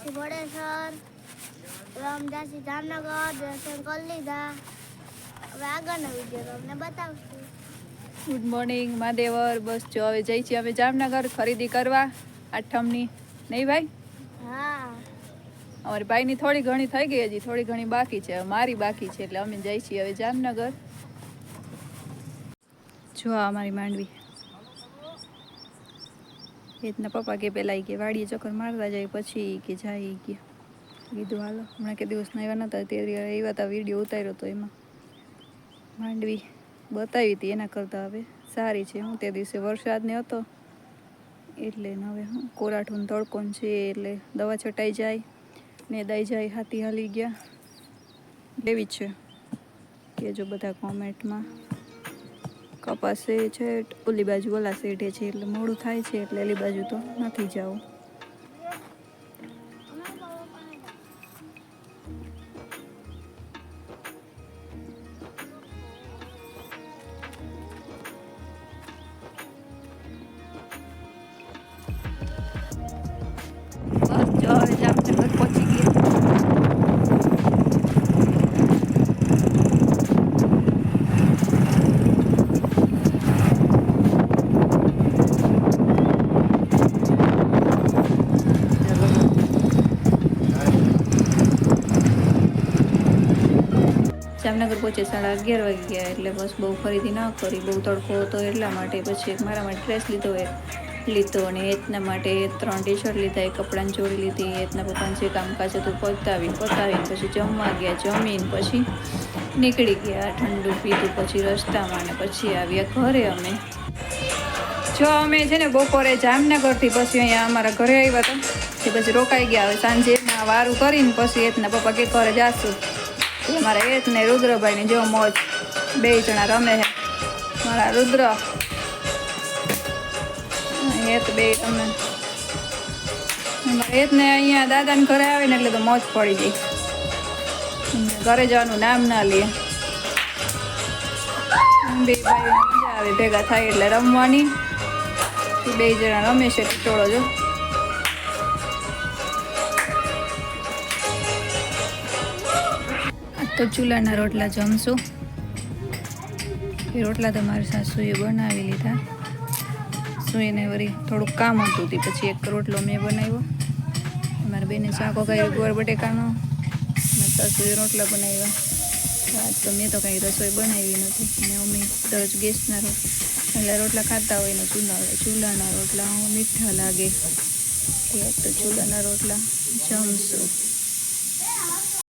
જામનગરથી ભડેસર, હવે અમે જાસી જામનગર, દર્શન કરી લીધા. હવે આગળનો વિડીયો તમને બતાવશું. Good morning માદેવર. બસ જો હવે જઈ છીએ અમે જામનગર ખરીદી કરવા આઠમની. નહીં ભાઈ? હા. અમારી ભાઈની થોડી ઘણી થઈ ગઈ, હજી થોડી ઘણી બાકી છે. મારી બાકી છે એટલે અમે જઈ છીએ હવે જામનગર. જો અમારી માંડવી. એતના પપ્પા કે પેલા કે વાડીએ ચક્કર મારવા જાય, પછી કે જાય કે કીધું હાલો. હમણાં કે દિવસ આવ્યા નહોતા તે આવ્યા હતા, વિડીયો ઉતાર્યો તો એમાં માંડવી બતાવી હતી. એના કરતાં હવે સારી છે. હું તે દિવસે વરસાદ ને હતો એટલે હવે હું કોરાઠું તડકોન છે એટલે દવા છટાઈ જાય ને દઈ જાય, હાથી હાલી ગયા એવી જ છે. કે જો બધા કોમેન્ટમાં કપાસે છે ઓલી બાજુ ઓલા સેઢે છે એટલે મોડું થાય છે એટલે એલી બાજુ તો નથી જવું. બસ જો હવે જામનગર પહોંચી ગયા. જામનગર પહોંચે 11:30 વાગી ગયા એટલે બસ બહુ ખરીદી ન કરી, બહુ તડકો હતો એટલા માટે. પછી એક મારા માટે ડ્રેસ લીધો અને એતના માટે 3 ટી-શર્ટ લીધા, એક કપડાની જોડી લીધી. એતના પપ્પાને જે કામકાજ હતું પતાવીને પછી જમવા ગયા. જમીન પછી નીકળી ગયા, ઠંડુ પીધું પછી રસ્તામાં, અને પછી આવ્યા ઘરે. અમે છે ને બપોરે જામનગરથી પછી અહીંયા અમારા ઘરે આવ્યા હતા, પછી રોકાઈ ગયા. હવે સાંજે વારું કરીને પછી એતના પપ્પા કે ઘરે જાશું. મારા એત ને રુદ્રભાઈ ને જો મોજ, 2 જણા રમે છે. મારા રુદ્ર એત 2 રમે. એત ને અહીંયા દાદાને ઘરે આવે ને એટલે તો મોજ પડી જાય, ઘરે જવાનું નામ ના લે. 2 ભાઈઓ મજા આવે ભેગા થાય એટલે રમવાની. 2 જણા રમે છે ટોળો જો. તો ચૂલાના રોટલા જમશું. એ રોટલા તો મારી સાસુએ બનાવી લીધા. સુઈને વળી થોડુંક કામ હતું તે પછી એક રોટલો મેં બનાવ્યો. મારા બેને શાકો ખાઈ ગોળ બટેકાનો, મારી સાસુએ રોટલા બનાવ્યા. આજ તો મેં તો કાંઈ રસોઈ બનાવી નથી. અને અમે દરરોજ ગેસના એટલે રોટલા ખાતા હોય ને ચૂલાના રોટલા મીઠા લાગે. તો ચૂલાના રોટલા જમશું.